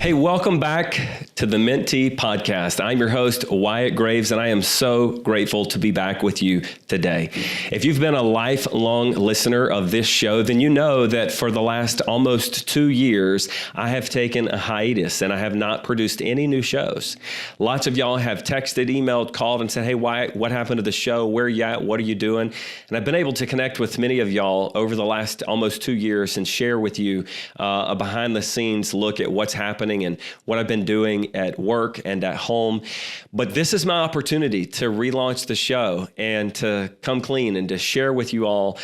Hey, welcome back to the Mentee podcast. I'm your host, Wyatt Graves, and I am so grateful to be back with you today. If you've been a lifelong listener of this show, then you know that for the last almost 2 years, I have taken a hiatus and I have not produced any new shows. Lots of y'all have texted, emailed, called, and said, hey, Wyatt, what happened to the show? Where are you at? What are you doing? And I've been able to connect with many of y'all over the last almost 2 years and share with you a behind-the-scenes look at what's happening and what I've been doing at work and at home. But this is my opportunity to relaunch the show and to come clean and to share with you all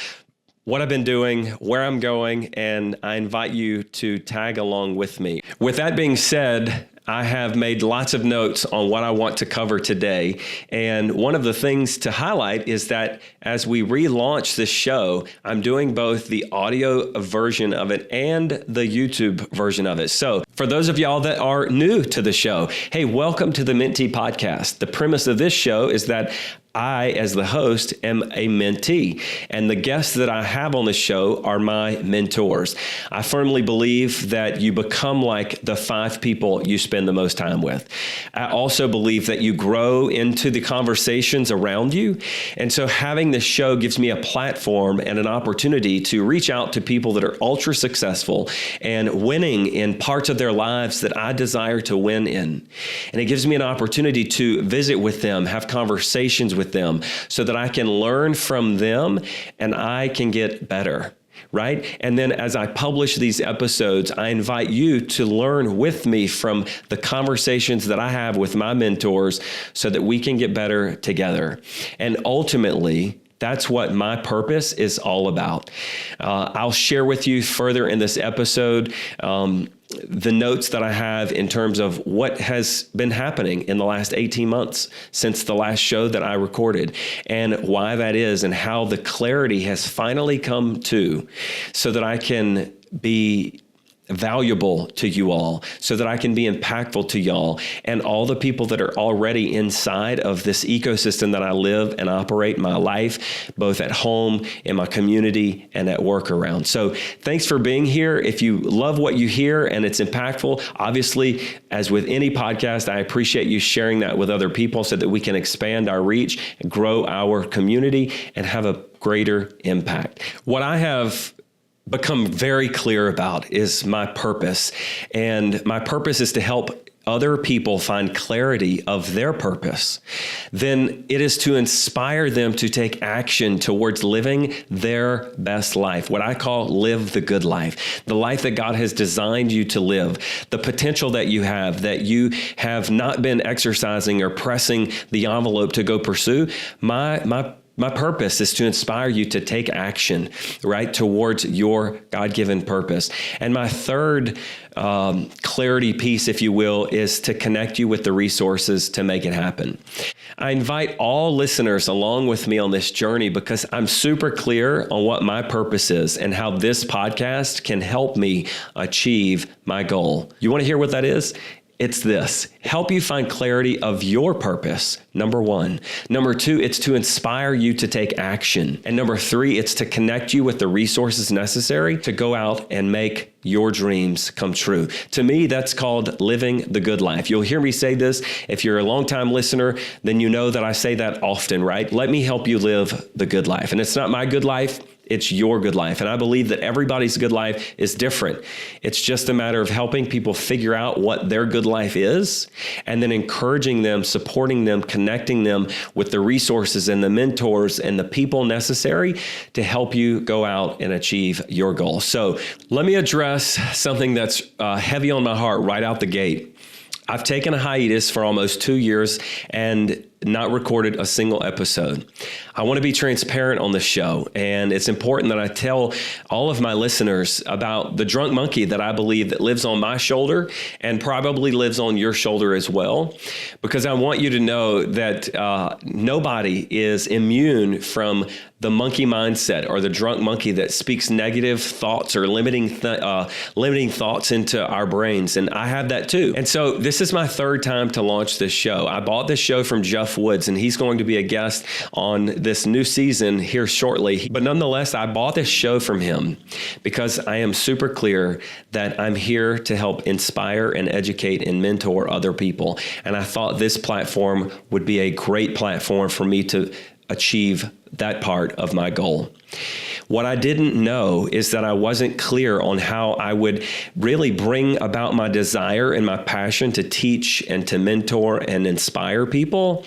what I've been doing, where I'm going, and I invite you to tag along with me. With that being said, I have made lots of notes on what I want to cover today. And one of the things to highlight is that as we relaunch this show, I'm doing both the audio version of it and the YouTube version of it. So for those of y'all that are new to the show, hey, welcome to the Mentee podcast. The premise of this show is that I, as the host, am a mentee, and the guests that I have on the show are my mentors. I firmly believe that you become like the 5 people you spend the most time with. I also believe that you grow into the conversations around you, and so having this show gives me a platform and an opportunity to reach out to people that are ultra successful and winning in parts of their lives that I desire to win in. And it gives me an opportunity to visit with them, have conversations with them so that I can learn from them and I can get better, right? And then as I publish these episodes, I invite you to learn with me from the conversations that I have with my mentors so that we can get better together. And ultimately, that's what my purpose is all about. I'll share with you further in this episode the notes that I have in terms of what has been happening in the last 18 months since the last show that I recorded and why that is and how the clarity has finally come to so that I can be valuable to you all, so that I can be impactful to y'all and all the people that are already inside of this ecosystem that I live and operate my life, both at home, in my community, and at work around. So thanks for being here. If you love what you hear and it's impactful, obviously, as with any podcast, I appreciate you sharing that with other people so that we can expand our reach, grow our community, and have a greater impact. What I have become very clear about is my purpose. And my purpose is to help other people find clarity of their purpose. Then it is to inspire them to take action towards living their best life, what I call live the good life, the life that God has designed you to live, the potential that you have not been exercising or pressing the envelope to go pursue. My purpose is to inspire you to take action, right, towards your God-given purpose. And my third clarity piece, if you will, is to connect you with the resources to make it happen. I invite all listeners along with me on this journey because I'm super clear on what my purpose is and how this podcast can help me achieve my goal. You want to hear what that is? It's this: help you find clarity of your purpose, number 1. Number 2, it's to inspire you to take action. And number 3, it's to connect you with the resources necessary to go out and make your dreams come true. To me, that's called living the good life. You'll hear me say this. If you're a longtime listener, then you know that I say that often, right? Let me help you live the good life. And it's not my good life. It's your good life. And I believe that everybody's good life is different. It's just a matter of helping people figure out what their good life is and then encouraging them, supporting them, connecting them with the resources and the mentors and the people necessary to help you go out and achieve your goal. So let me address something that's heavy on my heart right out the gate. I've taken a hiatus for almost 2 years and not recorded a single episode. I want to be transparent on the show, and it's important that I tell all of my listeners about the drunk monkey that I believe that lives on my shoulder and probably lives on your shoulder as well, because I want you to know that nobody is immune from the monkey mindset or the drunk monkey that speaks negative thoughts or limiting thoughts into our brains. And I have that too. And so this is my third time to launch this show. I bought this show from Jeff Jeff Woods, and he's going to be a guest on this new season here shortly. But nonetheless, I bought this show from him because I am super clear that I'm here to help inspire and educate and mentor other people. And I thought this platform would be a great platform for me to achieve that part of my goal. What I didn't know is that I wasn't clear on how I would really bring about my desire and my passion to teach and to mentor and inspire people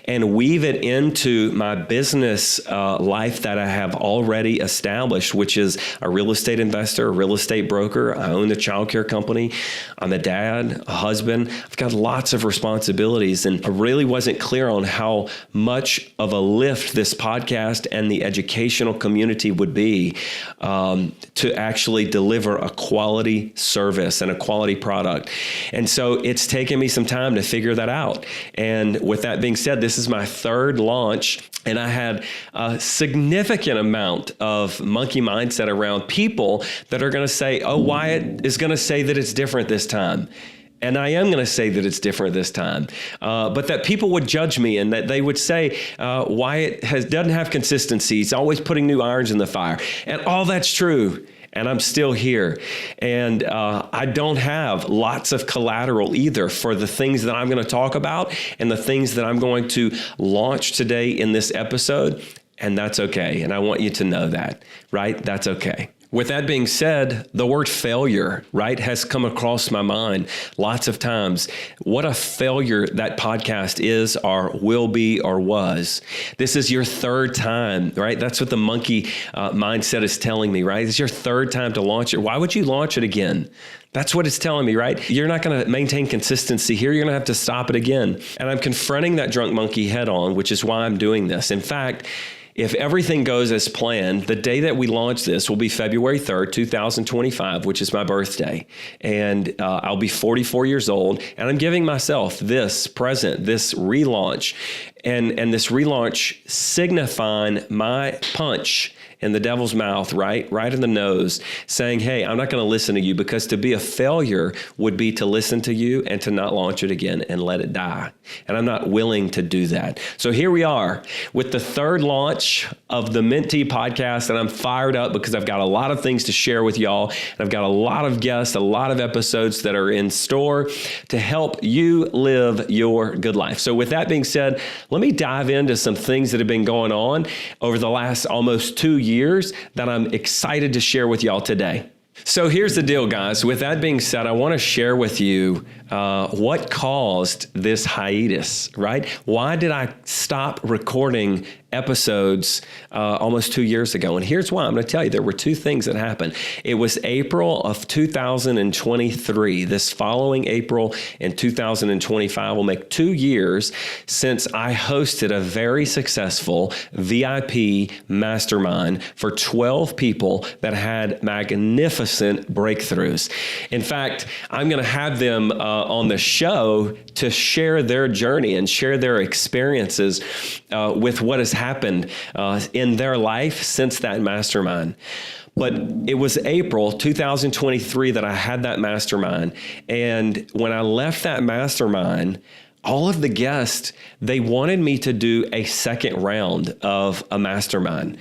and weave it into my business life that I have already established, which is a real estate investor, a real estate broker. I own the childcare company. I'm a dad, a husband. I've got lots of responsibilities, and I really wasn't clear on how much of a lift this podcast and the educational community would be to actually deliver a quality service and a quality product. And so it's taken me some time to figure that out. And with that being said, this is my third launch, and I had a significant amount of monkey mindset around people that are going to say, oh, Wyatt is going to say that it's different this time. And I am going to say that it's different this time, but that people would judge me and that they would say, Wyatt doesn't have consistency. He's always putting new irons in the fire. And all that's true. And I'm still here. And I don't have lots of collateral either for the things that I'm going to talk about and the things that I'm going to launch today in this episode. And that's okay. And I want you to know that, right? That's okay. With that being said, the word failure, right, has come across my mind lots of times. What a failure that podcast is or will be or was. This is your third time, right? That's what the monkey mindset is telling me, right? It's your third time to launch it. Why would you launch it again? That's what it's telling me, right? You're not going to maintain consistency here. You're going to have to stop it again. And I'm confronting that drunk monkey head on, which is why I'm doing this. In fact, if everything goes as planned, the day that we launch this will be February 3rd, 2025, which is my birthday. And I'll be 44 years old. And I'm giving myself this present, this relaunch, and this relaunch signifying my punch in the devil's mouth, right in the nose, saying, hey, I'm not going to listen to you, because to be a failure would be to listen to you and to not launch it again and let it die. And I'm not willing to do that. So here we are with the third launch of the Mentee podcast, and I'm fired up because I've got a lot of things to share with y'all. And I've got a lot of guests, a lot of episodes that are in store to help you live your good life. So with that being said, let me dive into some things that have been going on over the last almost 2 years that I'm excited to share with y'all today. So here's the deal, guys. With that being said, I want to share with you what caused this hiatus, right? Why did I stop recording episodes almost 2 years ago? And here's why. I'm going to tell you, there were two things that happened. It was April of 2023. This following April in 2025 will make 2 years since I hosted a very successful VIP mastermind for 12 people that had magnificent breakthroughs. In fact, I'm going to have them on the show to share their journey and share their experiences with what has happened in their life since that mastermind. But it was April 2023 that I had that mastermind. And when I left that mastermind, all of the guests, they wanted me to do a second round of a mastermind.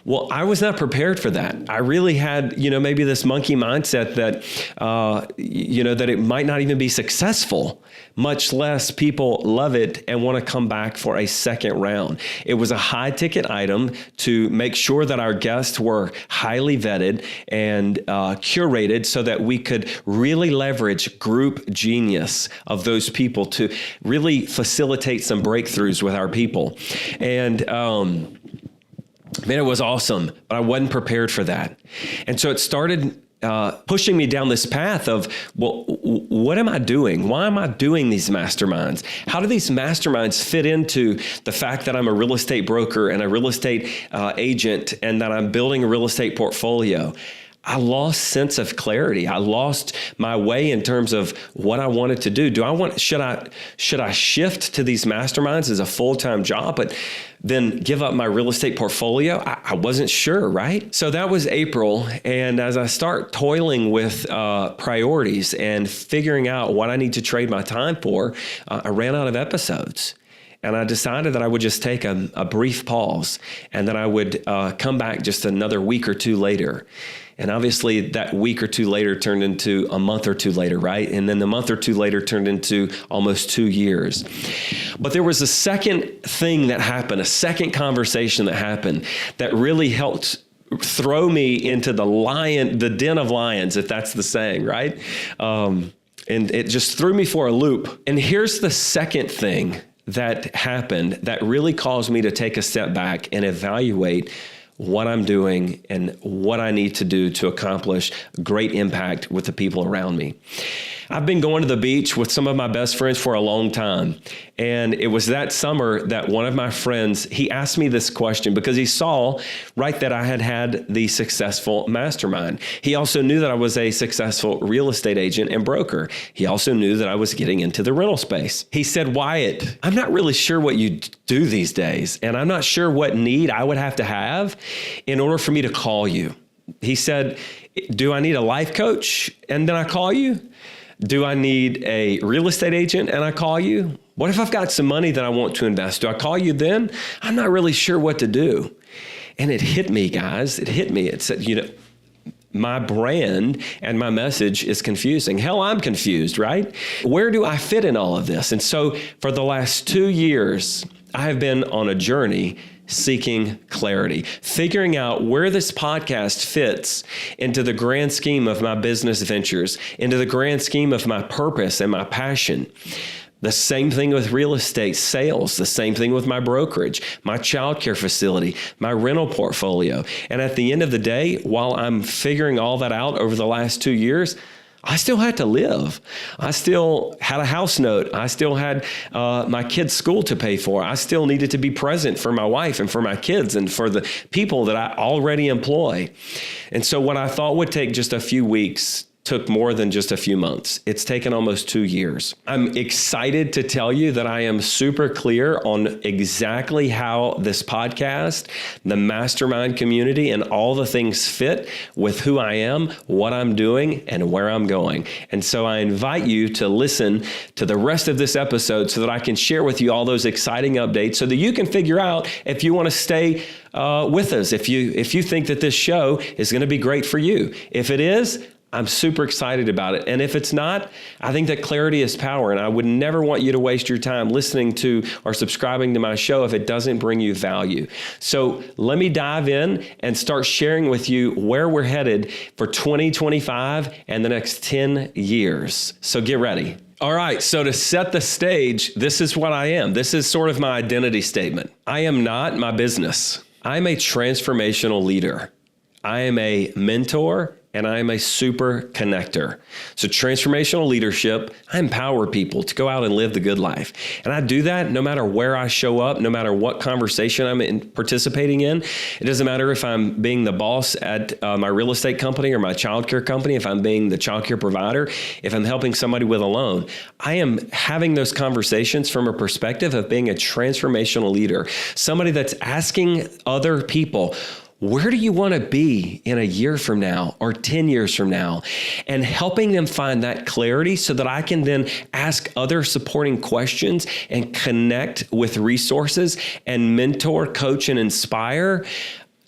Well, I was not prepared for that. I really had, maybe this monkey mindset that, that it might not even be successful, much less people love it and want to come back for a second round. It was a high ticket item to make sure that our guests were highly vetted and curated so that we could really leverage group genius of those people to really facilitate some breakthroughs with our people. And, man, it was awesome, but I wasn't prepared for that. And so it started pushing me down this path of, well, what am I doing? Why am I doing these masterminds? How do these masterminds fit into the fact that I'm a real estate broker and a real estate agent and that I'm building a real estate portfolio? I lost sense of clarity. I lost my way in terms of what I wanted to do. Should I shift to these masterminds as a full-time job, but then give up my real estate portfolio? I wasn't sure, right? So that was April. And as I start toiling with priorities and figuring out what I need to trade my time for, I ran out of episodes. And I decided that I would just take a brief pause and that I would come back just another week or two later. And obviously that week or two later turned into a month or two later, right? And then the month or two later turned into almost 2 years. But there was a second thing that happened, a second conversation that happened that really helped throw me into the den of lions, if that's the saying, right? And it just threw me for a loop. And here's the second thing that happened that really caused me to take a step back and evaluate what I'm doing and what I need to do to accomplish great impact with the people around me. I've been going to the beach with some of my best friends for a long time. And it was that summer that one of my friends, he asked me this question because he saw, right, that I had the successful mastermind. He also knew that I was a successful real estate agent and broker. He also knew that I was getting into the rental space. He said, Wyatt, I'm not really sure what you do these days, and I'm not sure what need I would have in order for me to call you. He said, do I need a life coach and then I call you? Do I need a real estate agent and I call you? What if I've got some money that I want to invest? Do I call you then? I'm not really sure what to do. And it hit me, guys. It hit me. It said, my brand and my message is confusing. Hell, I'm confused, right? Where do I fit in all of this? And so for the last 2 years, I have been on a journey seeking clarity, figuring out where this podcast fits into the grand scheme of my business ventures, into the grand scheme of my purpose and my passion. The same thing with real estate sales, the same thing with my brokerage, my childcare facility, my rental portfolio. And at the end of the day, while I'm figuring all that out over the last 2 years, I still had to live. I still had a house note. I still had my kids' school to pay for. I still needed to be present for my wife and for my kids and for the people that I already employ. And so what I thought would take just a few weeks took more than just a few months. It's taken almost 2 years. I'm excited to tell you that I am super clear on exactly how this podcast, the mastermind community, and all the things fit with who I am, what I'm doing, and where I'm going. And so I invite you to listen to the rest of this episode so that I can share with you all those exciting updates so that you can figure out if you want to stay with us, if you think that this show is going to be great for you. If it is, I'm super excited about it. And if it's not, I think that clarity is power. And I would never want you to waste your time listening to or subscribing to my show if it doesn't bring you value. So let me dive in and start sharing with you where we're headed for 2025 and the next 10 years. So get ready. All right, so to set the stage, this is what I am. This is sort of my identity statement. I am not my business. I'm a transformational leader. I am a mentor, and I am a super connector. So transformational leadership, I empower people to go out and live the good life. And I do that no matter where I show up, no matter what conversation I'm participating in. It doesn't matter if I'm being the boss at my real estate company or my childcare company, if I'm being the childcare provider, if I'm helping somebody with a loan. I am having those conversations from a perspective of being a transformational leader, somebody that's asking other people, where do you want to be in a year from now or 10 years from now? And helping them find that clarity so that I can then ask other supporting questions and connect with resources and mentor, coach, and inspire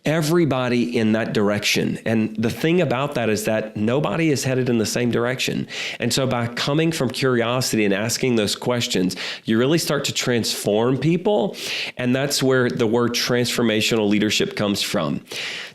everybody in that direction. And the thing about that is that nobody is headed in the same direction. And so by coming from curiosity and asking those questions, you really start to transform people. And that's where the word transformational leadership comes from.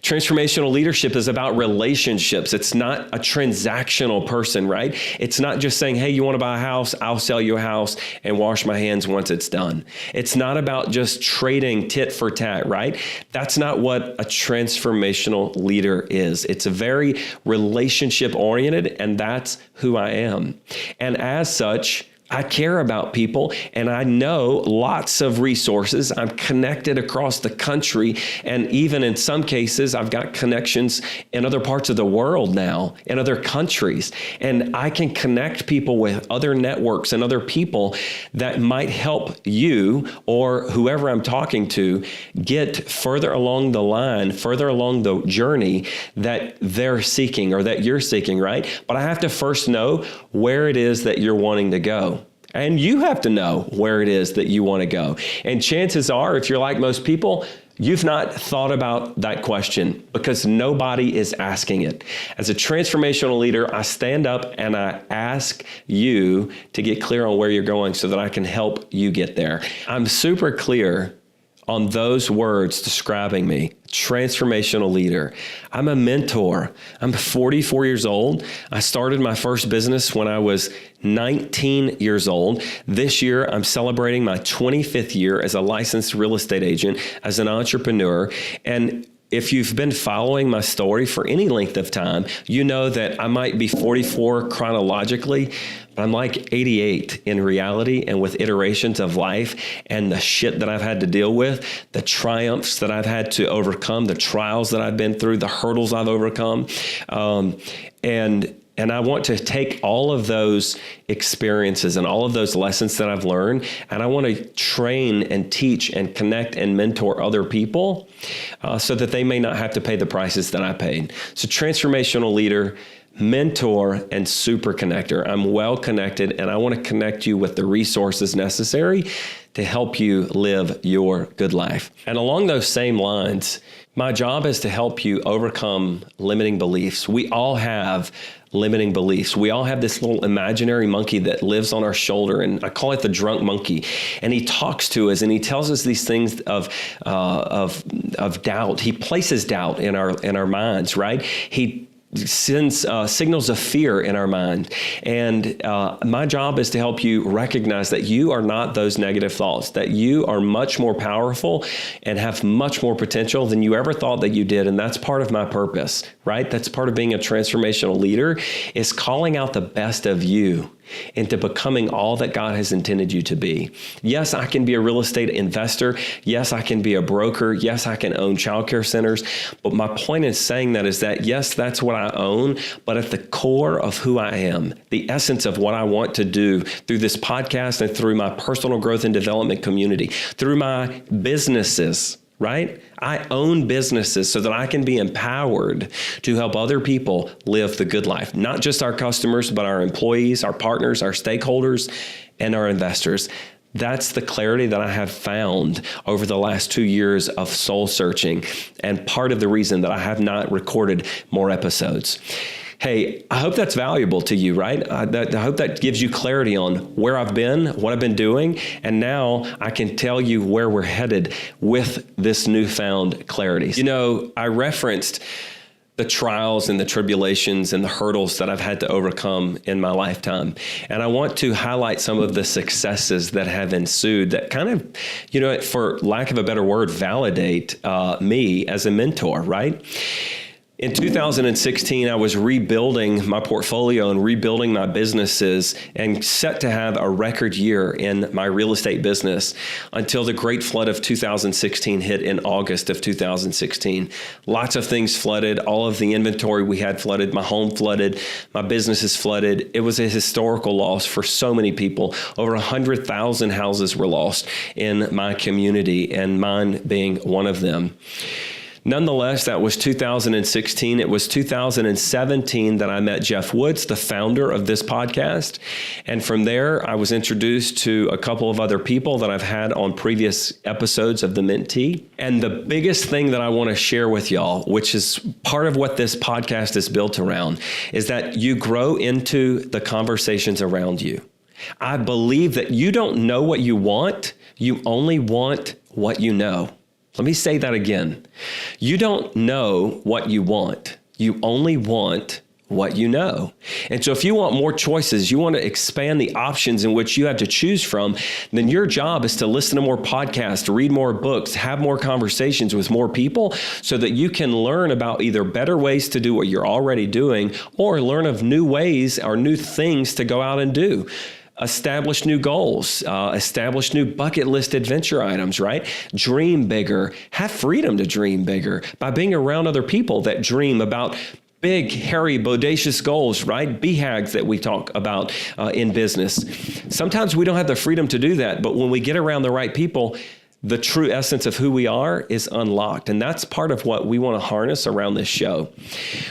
Transformational leadership is about relationships. It's not a transactional person, right? It's not just saying, hey, you want to buy a house? I'll sell you a house and wash my hands once it's done. It's not about just trading tit for tat, right? That's not what a transformational leader is. It's a very relationship oriented, and that's who I am. And as such, I care about people and I know lots of resources. I'm connected across the country. And even in some cases, I've got connections in other parts of the world now, in other countries. And I can connect people with other networks and other people that might help you or whoever I'm talking to get further along the line, further along the journey that they're seeking or that you're seeking, right? But I have to first know where it is that you're wanting to go. And you have to know where it is that you want to go. And chances are, if you're like most people, you've not thought about that question because nobody is asking it. As a transformational leader, I stand up and I ask you to get clear on where you're going so that I can help you get there. I'm super clear on those words describing me, transformational leader. I'm a mentor. I'm 44 years old. I started my first business when I was 19 years old. This year, I'm celebrating my 25th year as a licensed real estate agent, as an entrepreneur. And if you've been following my story for any length of time, you know that I might be 44 chronologically, but I'm like 88 in reality and with iterations of life and the shit that I've had to deal with, the triumphs that I've had to overcome, the trials that I've been through, the hurdles I've overcome. And I want to take all of those experiences and all of those lessons that I've learned, and I want to train and teach and connect and mentor other people so that they may not have to pay the prices that I paid. So transformational leader, mentor, and super connector. I'm well connected, and I want to connect you with the resources necessary to help you live your good life. And along those same lines, my job is to help you overcome limiting beliefs. We all have limiting beliefs. We all have this little imaginary monkey that lives on our shoulder, and I call it the drunk monkey. And he talks to us, and he tells us these things of doubt. He places doubt in our minds, right? He sends signals of fear in our mind. And my job is to help you recognize that you are not those negative thoughts, that you are much more powerful and have much more potential than you ever thought that you did. And that's part of my purpose, right? That's part of being a transformational leader, is calling out the best of you into becoming all that God has intended you to be. Yes, I can be a real estate investor. Yes, I can be a broker. Yes, I can own childcare centers. But my point in saying that is that, yes, that's what I own, but at the core of who I am, the essence of what I want to do through this podcast and through my personal growth and development community, through my businesses, right? I own businesses so that I can be empowered to help other people live the good life, not just our customers, but our employees, our partners, our stakeholders, and our investors. That's the clarity that I have found over the last 2 years of soul searching, and part of the reason that I have not recorded more episodes. Hey, I hope that's valuable to you, right? I hope that gives you clarity on where I've been, what I've been doing, and now I can tell you where we're headed with this newfound clarity. You know, I referenced the trials and the tribulations and the hurdles that I've had to overcome in my lifetime. And I want to highlight some of the successes that have ensued that kind of, you know, for lack of a better word, validate me as a mentor, right? In 2016, I was rebuilding my portfolio and rebuilding my businesses and set to have a record year in my real estate business until the great flood of 2016 hit in August of 2016. Lots of things flooded. All of the inventory we had flooded. My home flooded. My businesses flooded. It was a historical loss for so many people. Over 100,000 houses were lost in my community, and mine being one of them. Nonetheless, that was 2016. It was 2017 that I met Jeff Woods, the founder of this podcast. And from there, I was introduced to a couple of other people that I've had on previous episodes of the Mentee. And the biggest thing that I want to share with y'all, which is part of what this podcast is built around, is that you grow into the conversations around you. I believe that you don't know what you want. You only want what you know. Let me say that again. You don't know what you want. You only want what you know. And so if you want more choices, you want to expand the options in which you have to choose from, then your job is to listen to more podcasts, read more books, have more conversations with more people so that you can learn about either better ways to do what you're already doing or learn of new ways or new things to go out and do. Establish new goals, establish new bucket list adventure items, right? Dream bigger, have freedom to dream bigger by being around other people that dream about big, hairy, bodacious goals, right? BHAGs that we talk about in business. Sometimes we don't have the freedom to do that, but when we get around the right people, the true essence of who we are is unlocked. And that's part of what we want to harness around this show.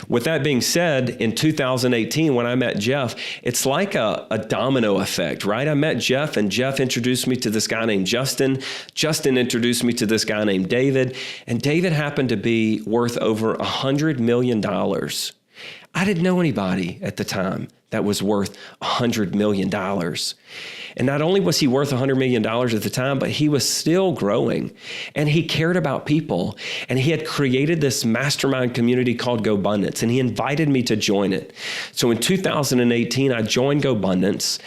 With that being said, in 2018, when I met Jeff, it's like a domino effect, right? I met Jeff, and Jeff introduced me to this guy named Justin. Justin introduced me to this guy named David, and David happened to be worth over $100 million. I didn't know anybody at the time that was worth $100 million. And not only was he worth $100 million at the time, but he was still growing, and he cared about people, and he had created this mastermind community called GoBundance, and he invited me to join it. So in 2018, I joined GoBundance,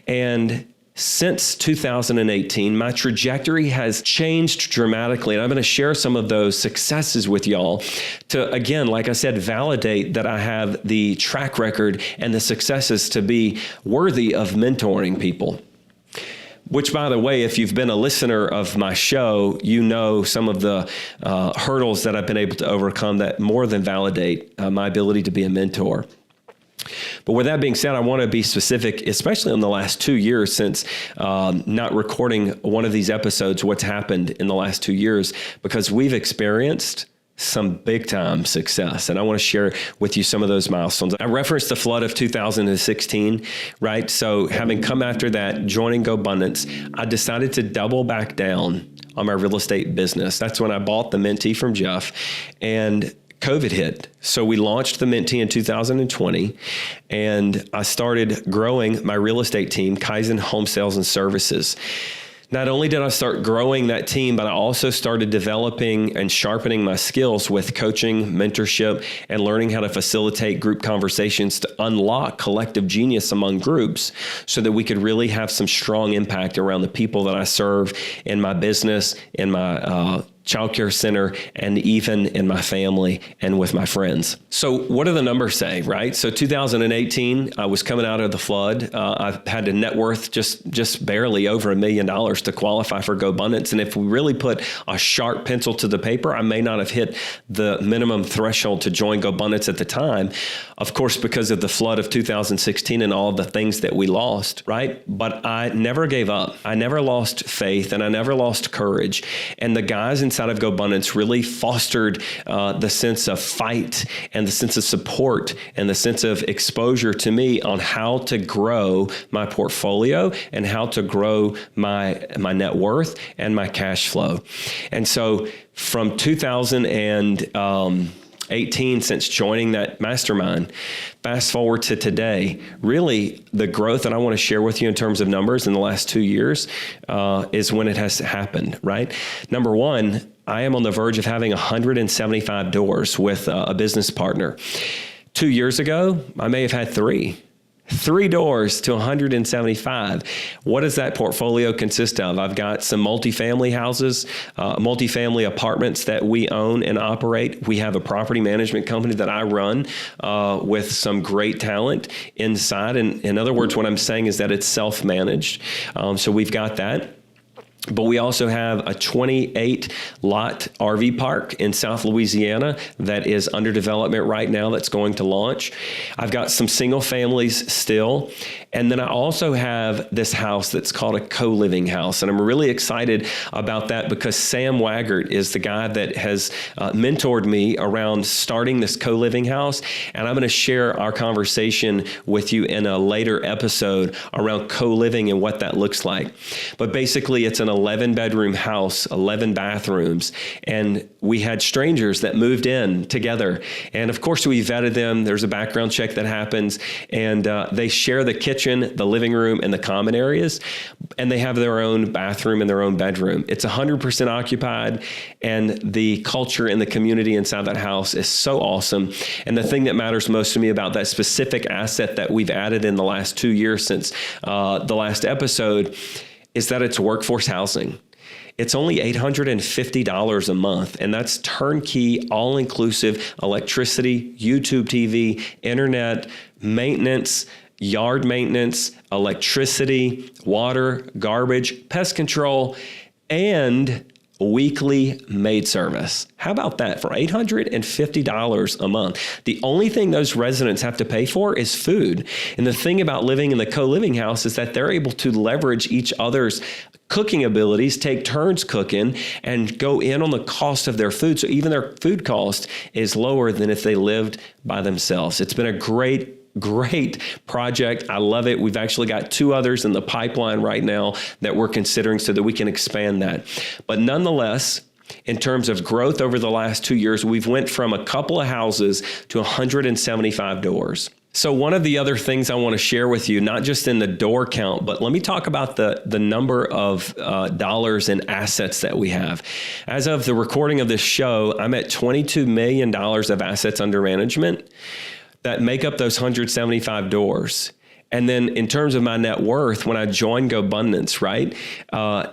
and since 2018, my trajectory has changed dramatically, and I'm going to share some of those successes with y'all to, again, like I said, validate that I have the track record and the successes to be worthy of mentoring people. Which, by the way, if you've been a listener of my show, you know some of the hurdles that I've been able to overcome that more than validate my ability to be a mentor. But with that being said, I want to be specific, especially in the last 2 years since not recording one of these episodes, what's happened in the last 2 years, because we've experienced some big time success. And I want to share with you some of those milestones. I referenced the flood of 2016, right? So having come after that, joining GoBundance, I decided to double back down on my real estate business. That's when I bought the Mentee from Jeff, and COVID hit. So we launched the Mentee in 2020, and I started growing my real estate team, Kaizen Home Sales and Services. Not only did I start growing that team, but I also started developing and sharpening my skills with coaching, mentorship, and learning how to facilitate group conversations to unlock collective genius among groups so that we could really have some strong impact around the people that I serve in my business, in my childcare center, and even in my family and with my friends. So what do the numbers say, right? So 2018, I was coming out of the flood. I had a net worth just barely over $1 million to qualify for GoBundance. And if we really put a sharp pencil to the paper, I may not have hit the minimum threshold to join GoBundance at the time, of course, because of the flood of 2016 and all of the things that we lost, right? But I never gave up. I never lost faith, and I never lost courage. And the guys inside of GoBundance really fostered the sense of fight and the sense of support and the sense of exposure to me on how to grow my portfolio and how to grow my net worth and my cash flow. And so from 2018, since joining that mastermind, fast forward to today, really the growth that I want to share with you in terms of numbers in the last 2 years is when it has happened, right? Number one, I am on the verge of having 175 doors with a business partner. 2 years ago, I may have had three doors to 175. What does that portfolio consist of? I've got some multifamily houses, multifamily apartments that we own and operate. We have a property management company that I run with some great talent inside. And in other words, what I'm saying is that it's self-managed. So we've got that. But we also have a 28-lot RV park in South Louisiana that is under development right now that's going to launch. I've got some single families still. And then I also have this house that's called a co-living house. And I'm really excited about that because Sam Waggart is the guy that has mentored me around starting this co-living house. And I'm going to share our conversation with you in a later episode around co-living and what that looks like. But basically, it's an 11-bedroom house, 11 bathrooms, and we had strangers that moved in together. And of course, we vetted them. There's a background check that happens, and they share the kitchen, the living room, and the common areas, and they have their own bathroom and their own bedroom. It's 100% occupied, and the culture and the community inside that house is so awesome. And the thing that matters most to me about that specific asset that we've added in the last 2 years since the last episode is that it's workforce housing. It's only $850 a month, and that's turnkey, all-inclusive electricity, YouTube TV, internet, maintenance, yard maintenance, electricity, water, garbage, pest control, and weekly maid service. How about that for $850 a month? The only thing those residents have to pay for is food. And the thing about living in the co-living house is that they're able to leverage each other's cooking abilities, take turns cooking, and go in on the cost of their food. So even their food cost is lower than if they lived by themselves. It's been a great project. I love it. We've actually got 2 others in the pipeline right now that we're considering so that we can expand that. But nonetheless, in terms of growth over the last 2 years, we've went from a couple of houses to 175 doors. So one of the other things I want to share with you, not just in the door count, but let me talk about the number of dollars and assets that we have. As of the recording of this show, I'm at $22 million of assets under management that make up those 175 doors. And then in terms of my net worth, when I joined GoBundance, right,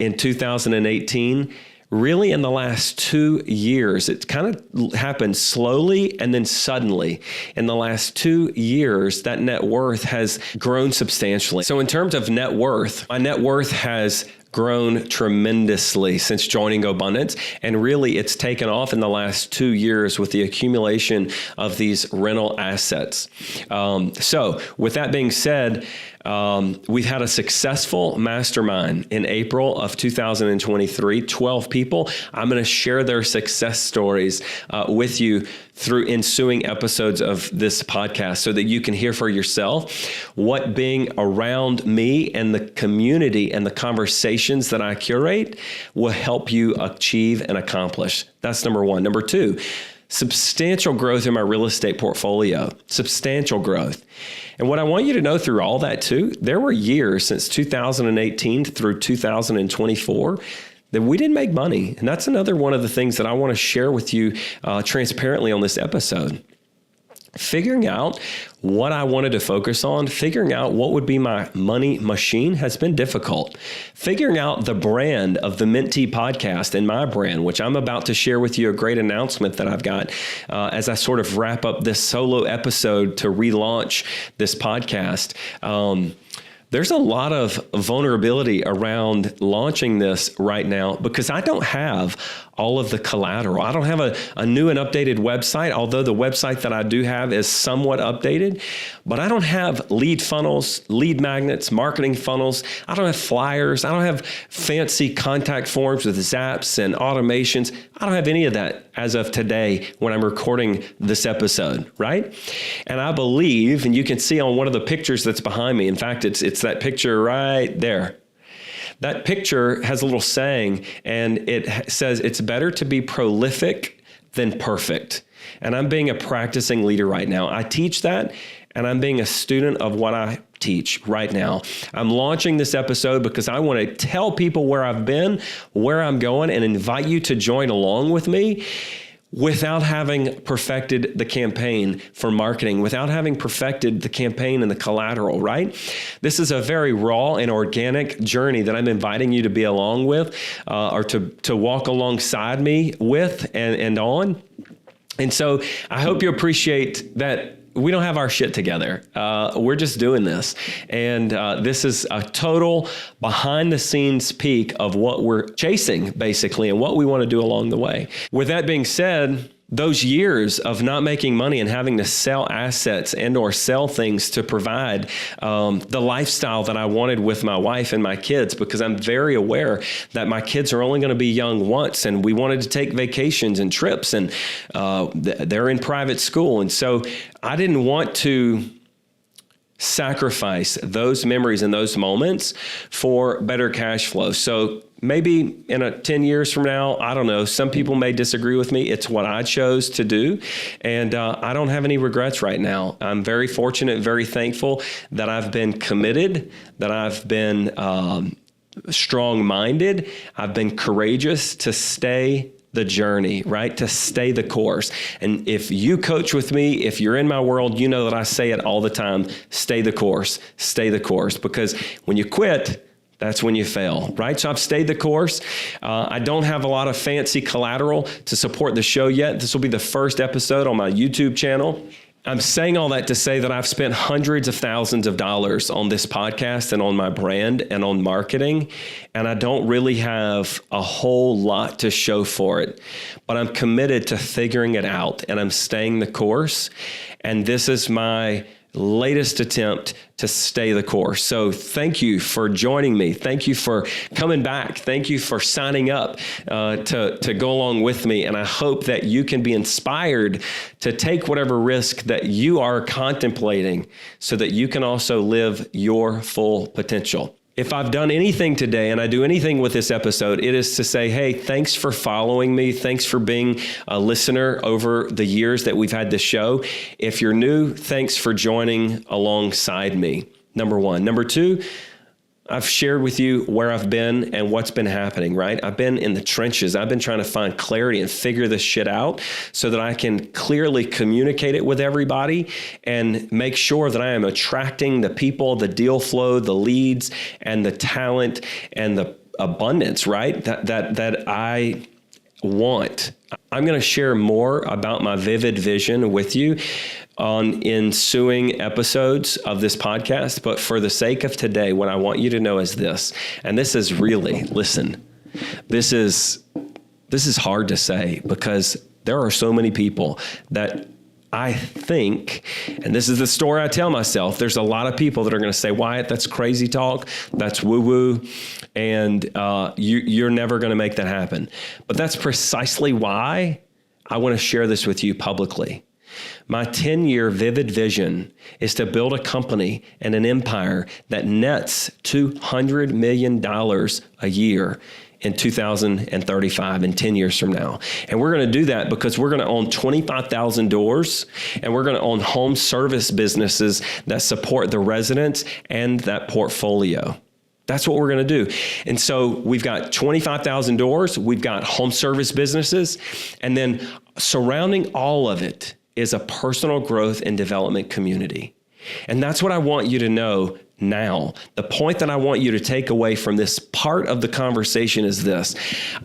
in 2018, really in the last 2 years, it kind of happened slowly and then suddenly. In the last 2 years, that net worth has grown substantially. So in terms of net worth, my net worth has grown tremendously since joining GoBundance, and really it's taken off in the last 2 years with the accumulation of these rental assets. So with that being said, we've had a successful mastermind in April of 2023, 12 people. I'm going to share their success stories with you through ensuing episodes of this podcast so that you can hear for yourself what being around me and the community and the conversations that I curate will help you achieve and accomplish. That's number one. Number two, substantial growth in my real estate portfolio, substantial growth. And what I want you to know through all that too, there were years since 2018 through 2024 that we didn't make money. And that's another one of the things that I want to share with you transparently on this episode. Figuring out what I wanted to focus on, figuring out what would be my money machine has been difficult. Figuring out the brand of the Mentee podcast and my brand, which I'm about to share with you a great announcement that I've got as I sort of wrap up this solo episode to relaunch this podcast. There's a lot of vulnerability around launching this right now because I don't have all of the collateral. I don't have a new and updated website, although the website that I do have is somewhat updated, but I don't have lead funnels, lead magnets, marketing funnels. I don't have flyers. I don't have fancy contact forms with zaps and automations. I don't have any of that as of today when I'm recording this episode, right? And I believe, and you can see on one of the pictures that's behind me, in fact, it's that picture right there. That picture has a little saying, and it says, it's better to be prolific than perfect. And I'm being a practicing leader right now. I teach that, and I'm being a student of what I teach right now. I'm launching this episode because I want to tell people where I've been, where I'm going, and invite you to join along with me without having perfected the campaign for marketing, without having perfected the campaign and the collateral, right? This is a very raw and organic journey that I'm inviting you to be along with or to walk alongside me with and on. And so I hope you appreciate that we don't have our shit together. We're just doing this. And this is a total behind the scenes peek of what we're chasing, basically, and what we want to do along the way. With that being said, those years of not making money and having to sell assets and or sell things to provide the lifestyle that I wanted with my wife and my kids, because I'm very aware that my kids are only going to be young once, and we wanted to take vacations and trips, and they're in private school. And so I didn't want to sacrifice those memories and those moments for better cash flow. So maybe in 10 years from now, I don't know, some people may disagree with me. It's what I chose to do. And I don't have any regrets right now. I'm very fortunate, very thankful that I've been committed, that I've been strong-minded. I've been courageous to stay the journey, right? To stay the course. And if you coach with me, if you're in my world, you know that I say it all the time, stay the course, because when you quit, that's when you fail, right? So I've stayed the course. I don't have a lot of fancy collateral to support the show yet. This will be the first episode on my YouTube channel. I'm saying all that to say that I've spent hundreds of thousands of dollars on this podcast and on my brand and on marketing, and I don't really have a whole lot to show for it, but I'm committed to figuring it out, and I'm staying the course, and this is my latest attempt to stay the course. So thank you for joining me. Thank you for coming back. Thank you for signing up to go along with me. And I hope that you can be inspired to take whatever risk that you are contemplating so that you can also live your full potential. If I've done anything today and I do anything with this episode, it is to say, hey, thanks for following me. Thanks for being a listener over the years that we've had this show. If you're new, thanks for joining alongside me. Number one. Number two, I've shared with you where I've been and what's been happening, right? I've been in the trenches. I've been trying to find clarity and figure this shit out so that I can clearly communicate it with everybody and make sure that I am attracting the people, the deal flow, the leads, and the talent and the abundance, right? That I want. I'm going to share more about my vivid vision with you on ensuing episodes of this podcast. But for the sake of today, what I want you to know is this, and this is really, listen, this is hard to say because there are so many people that I think, and this is the story I tell myself, there's a lot of people that are going to say, Wyatt, that's crazy talk, that's woo-woo, and you're never going to make that happen. But that's precisely why I want to share this with you publicly. My 10-year vivid vision is to build a company and an empire that nets $200 million a year in 2035 and 10 years from now. And we're going to do that because we're going to own 25,000 doors and we're going to own home service businesses that support the residents and that portfolio. That's what we're going to do. And so we've got 25,000 doors, we've got home service businesses, and then surrounding all of it is a personal growth and development community. And that's what I want you to know now. The point that I want you to take away from this part of the conversation is this.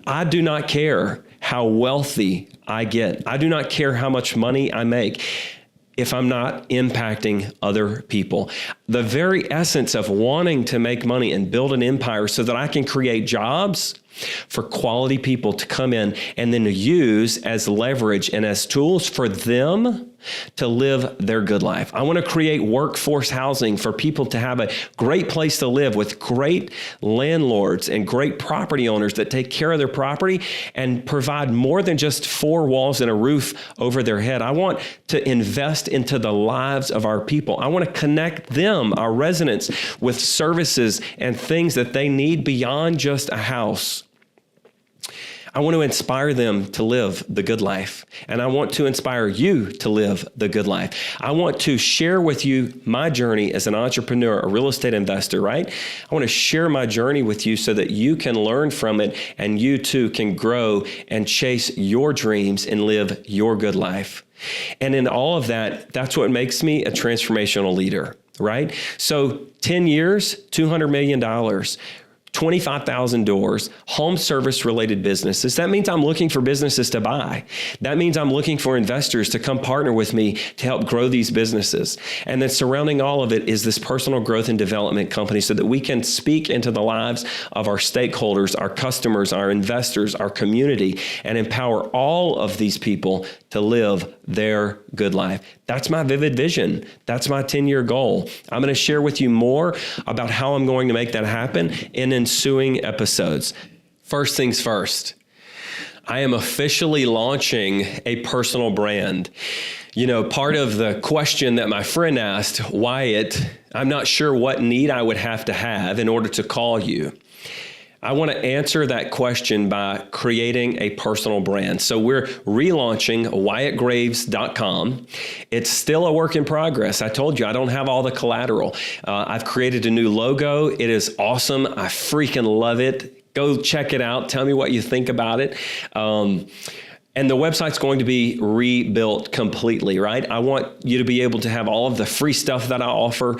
I do not care how wealthy I get. I do not care how much money I make if I'm not impacting other people. The very essence of wanting to make money and build an empire so that I can create jobs for quality people to come in and then to use as leverage and as tools for them to live their good life. I want to create workforce housing for people to have a great place to live with great landlords and great property owners that take care of their property and provide more than just four walls and a roof over their head. I want to invest into the lives of our people. I want to connect them, our residents, with services and things that they need beyond just a house. I want to inspire them to live the good life, and I want to inspire you to live the good life. I want to share with you my journey as an entrepreneur, a real estate investor, right? I want to share my journey with you so that you can learn from it and you too can grow and chase your dreams and live your good life. And in all of that, that's what makes me a transformational leader, right? So 10 years, $200 million. 25,000 doors, home service related businesses. That means I'm looking for businesses to buy. That means I'm looking for investors to come partner with me to help grow these businesses. And then surrounding all of it is this personal growth and development company so that we can speak into the lives of our stakeholders, our customers, our investors, our community, and empower all of these people to live their good life. That's my vivid vision. That's my 10-year goal. I'm going to share with you more about how I'm going to make that happen in ensuing episodes. First things first, I am officially launching a personal brand. You know, part of the question that my friend asked, Wyatt, I'm not sure what need I would have to have in order to call you. I want to answer that question by creating a personal brand. So we're relaunching wyattgraves.com. It's still a work in progress. I told you I don't have all the collateral. I've created a new logo. It is awesome. I freaking love it. Go check it out. Tell me what you think about it. And the website's going to be rebuilt completely, right? I want you to be able to have all of the free stuff that I offer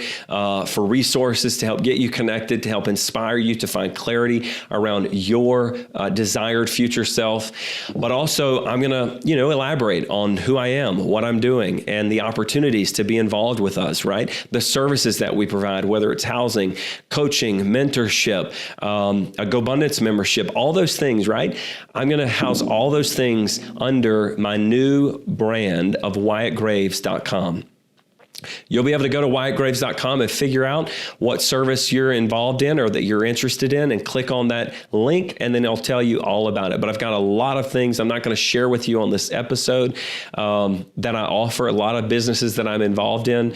for resources to help get you connected, to help inspire you to find clarity around your desired future self. But also, I'm going to, elaborate on who I am, what I'm doing, and the opportunities to be involved with us, right? The services that we provide, whether it's housing, coaching, mentorship, a GoBundance membership, all those things, right? I'm going to house all those things under my new brand of WyattGraves.com. You'll be able to go to WyattGraves.com and figure out what service you're involved in or that you're interested in and click on that link, and then it'll tell you all about it. But I've got a lot of things I'm not going to share with you on this episode that I offer, a lot of businesses that I'm involved in.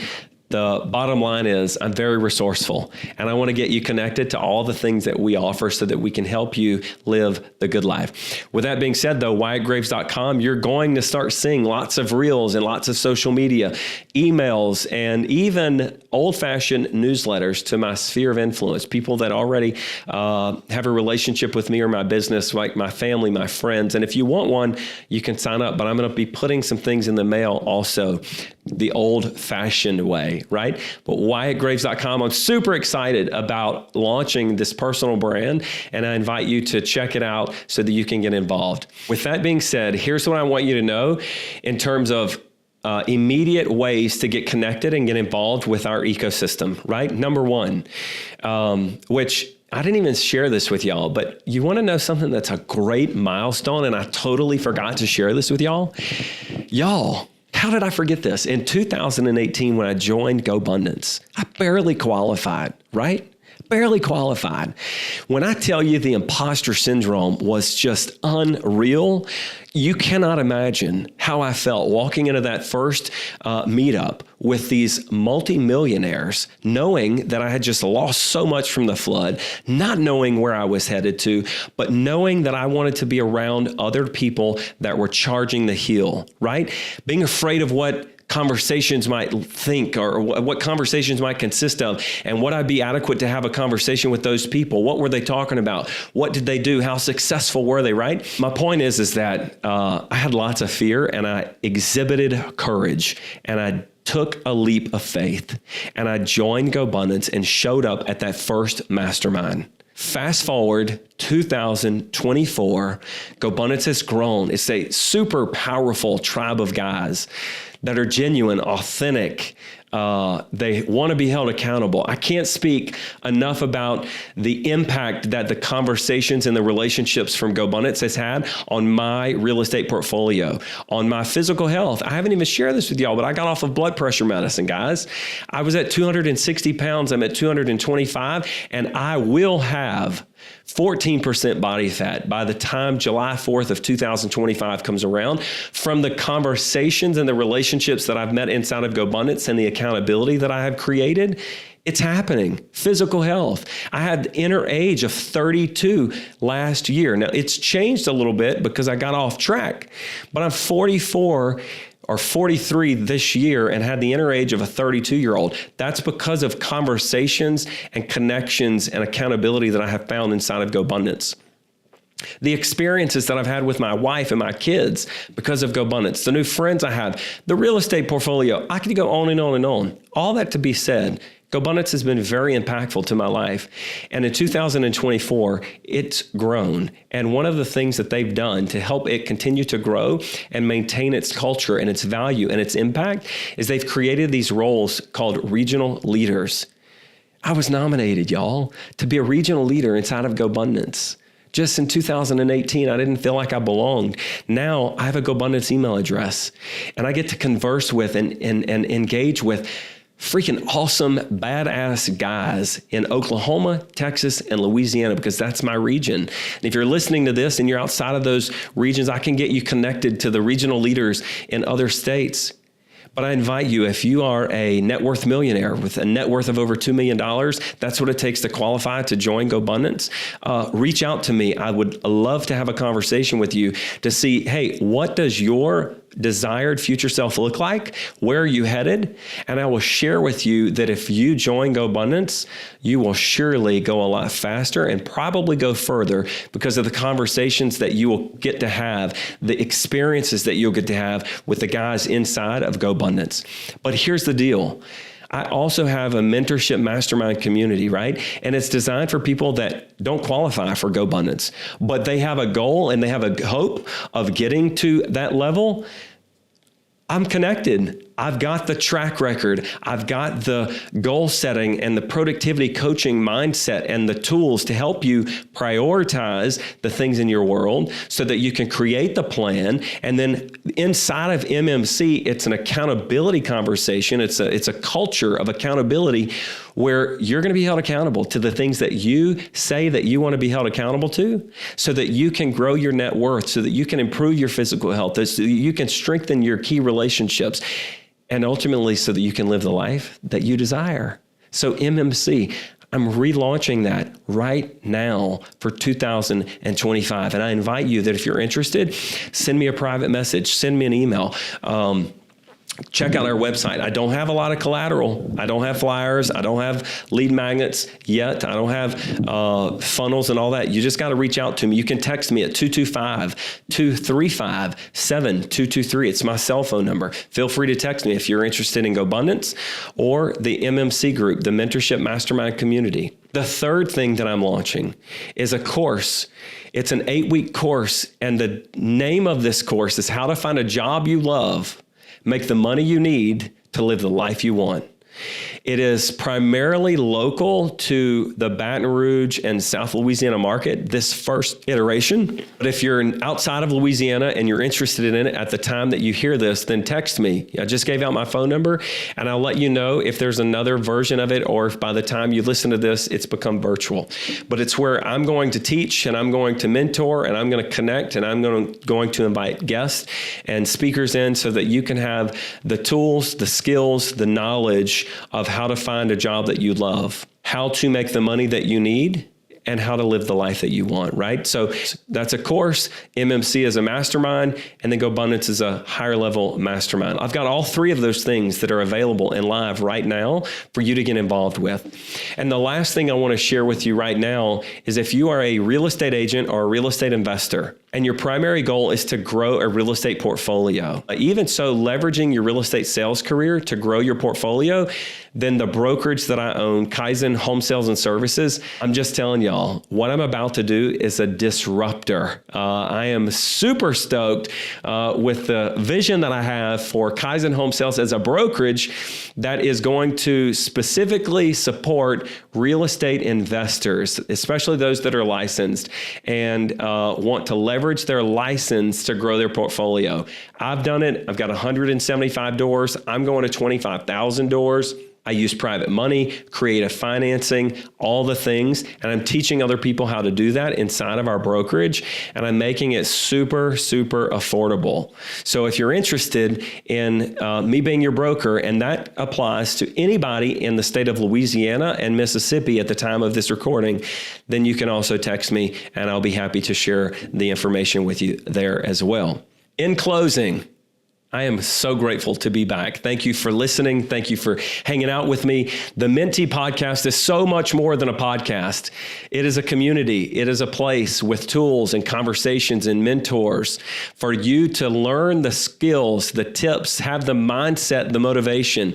The bottom line is I'm very resourceful, and I want to get you connected to all the things that we offer so that we can help you live the good life. With that being said, though, WyattGraves.com, you're going to start seeing lots of reels and lots of social media, emails, and even old-fashioned newsletters to my sphere of influence, people that already have a relationship with me or my business, like my family, my friends. And if you want one, you can sign up, but I'm going to be putting some things in the mail also the old-fashioned way, right? But WyattGraves.com, I'm super excited about launching this personal brand, and I invite you to check it out so that you can get involved. With that being said, here's what I want you to know in terms of immediate ways to get connected and get involved with our ecosystem, right? Number one, which I didn't even share this with y'all, but you want to know something that's a great milestone, and I totally forgot to share this with y'all? Y'all, how did I forget this? In 2018, when I joined GoBundance, I barely qualified, right? Barely qualified. When I tell you the imposter syndrome was just unreal, you cannot imagine how I felt walking into that first meetup with these multimillionaires, knowing that I had just lost so much from the flood, not knowing where I was headed to, but knowing that I wanted to be around other people that were charging the heel, right? Being afraid of what conversations might think or what conversations might consist of, and would I be adequate to have a conversation with those people? What were they talking about? What did they do? How successful were they, right? My point is that I had lots of fear, and I exhibited courage, and I took a leap of faith, and I joined GoBundance and showed up at that first mastermind. Fast forward 2024, GoBundance has grown. It's a super powerful tribe of guys that are genuine, authentic. They want to be held accountable. I can't speak enough about the impact that the conversations and the relationships from GoBundance has had on my real estate portfolio, on my physical health. I haven't even shared this with y'all, but I got off of blood pressure medicine, guys. I was at 260 pounds. I'm at 225, and I will have 14% body fat by the time July 4th of 2025 comes around from the conversations and the relationships that I've met inside of GoBundance and the accountability that I have created. It's happening. Physical health. I had inner age of 32 last year. Now, it's changed a little bit because I got off track, but I'm 44 or 43 this year and had the inner age of a 32-year-old. That's because of conversations and connections and accountability that I have found inside of GoBundance. The experiences that I've had with my wife and my kids because of GoBundance, the new friends I have, the real estate portfolio, I could go on and on and on. All that to be said, GoBundance has been very impactful to my life. And in 2024, it's grown. And one of the things that they've done to help it continue to grow and maintain its culture and its value and its impact is they've created these roles called regional leaders. I was nominated, y'all, to be a regional leader inside of GoBundance. Just in 2018, I didn't feel like I belonged. Now I have a GoBundance email address, and I get to converse with and engage with freaking awesome, badass guys in Oklahoma, Texas, and Louisiana, because that's my region. And if you're listening to this and you're outside of those regions, I can get you connected to the regional leaders in other states. But I invite you, if you are a net worth millionaire with a net worth of over $2 million, that's what it takes to qualify to join GoBundance. Reach out to me. I would love to have a conversation with you to see, hey, what does your desired future self look like? Where are you headed? And I will share with you that if you join GoBundance, you will surely go a lot faster and probably go further because of the conversations that you will get to have, the experiences that you'll get to have with the guys inside of GoBundance. But here's the deal. I also have a mentorship mastermind community, right? And it's designed for people that don't qualify for GoBundance, but they have a goal and they have a hope of getting to that level. I'm connected. I've got the track record. I've got the goal setting and the productivity coaching mindset and the tools to help you prioritize the things in your world so that you can create the plan. And then inside of MMC, it's an accountability conversation. It's a culture of accountability where you're going to be held accountable to the things that you say that you want to be held accountable to so that you can grow your net worth, so that you can improve your physical health, so that you can strengthen your key relationships, and ultimately so that you can live the life that you desire. So MMC, I'm relaunching that right now for 2025. And I invite you that if you're interested, send me a private message, send me an email. Check out our website. I don't have a lot of collateral. I don't have flyers. I don't have lead magnets yet. I don't have funnels and all that. You just got to reach out to me. You can text me at 225-235-7223. It's my cell phone number. Feel free to text me if you're interested in GoBundance or the MMC group, the Mentorship Mastermind Community. The third thing that I'm launching is a course. It's an 8-week course, and the name of this course is How to Find a Job You Love, Make the Money You Need to Live the Life You Want. It is primarily local to the Baton Rouge and South Louisiana market, this first iteration. But if you're outside of Louisiana and you're interested in it at the time that you hear this, then text me. I just gave out my phone number, and I'll let you know if there's another version of it or if by the time you listen to this, it's become virtual. But it's where I'm going to teach and I'm going to mentor and I'm going to connect and I'm going to invite guests and speakers in so that you can have the tools, the skills, the knowledge of how to find a job that you love, how to make the money that you need, and how to live the life that you want, right? So that's a course. MMC is a mastermind, and then GoBundance is a higher level mastermind. I've got all three of those things that are available and live right now for you to get involved with. And the last thing I want to share with you right now is if you are a real estate agent or a real estate investor, and your primary goal is to grow a real estate portfolio, even so, leveraging your real estate sales career to grow your portfolio, then the brokerage that I own, Kaizen Home Sales and Services, I'm just telling y'all, what I'm about to do is a disruptor. I am super stoked with the vision that I have for Kaizen Home Sales as a brokerage that is going to specifically support real estate investors, especially those that are licensed and want to leverage their license to grow their portfolio. I've done it. I've got 175 doors. I'm going to 25,000 doors. I use private money, creative financing, all the things, and I'm teaching other people how to do that inside of our brokerage, and I'm making it super, super affordable. So if you're interested in me being your broker, and that applies to anybody in the state of Louisiana and Mississippi at the time of this recording, then you can also text me, and I'll be happy to share the information with you there as well. In closing, I am so grateful to be back. Thank you for listening. Thank you for hanging out with me. The Mentee podcast is so much more than a podcast. It is a community. It is a place with tools and conversations and mentors for you to learn the skills, the tips, have the mindset, the motivation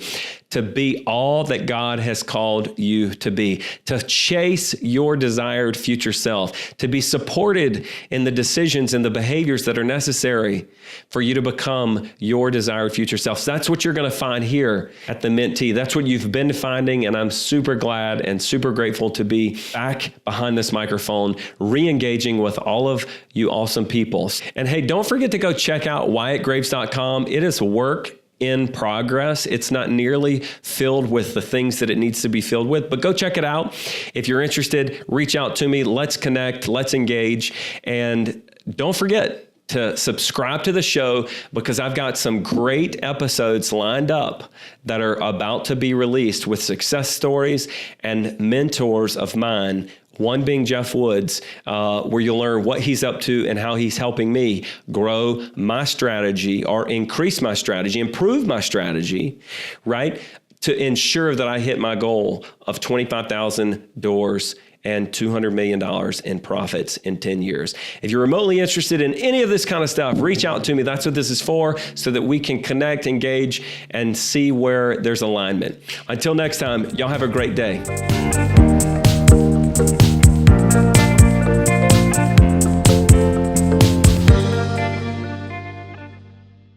to be all that God has called you to be, to chase your desired future self, to be supported in the decisions and the behaviors that are necessary for you to become your desired future self. So that's what you're going to find here at the Mentee. That's what you've been finding, and I'm super glad and super grateful to be back behind this microphone, re-engaging with all of you awesome people. And hey, don't forget to go check out wyattgraves.com. It is work in progress. It's not nearly filled with the things that it needs to be filled with, but go check it out. If you're interested, reach out to me. Let's connect, let's engage. And don't forget to subscribe to the show because I've got some great episodes lined up that are about to be released with success stories and mentors of mine One being Jeff Woods, where you'll learn what he's up to and how he's helping me grow my strategy or increase my strategy, improve my strategy, right? To ensure that I hit my goal of 25,000 doors and $200 million in profits in 10 years. If you're remotely interested in any of this kind of stuff, reach out to me. That's what this is for, so that we can connect, engage, and see where there's alignment. Until next time, y'all have a great day.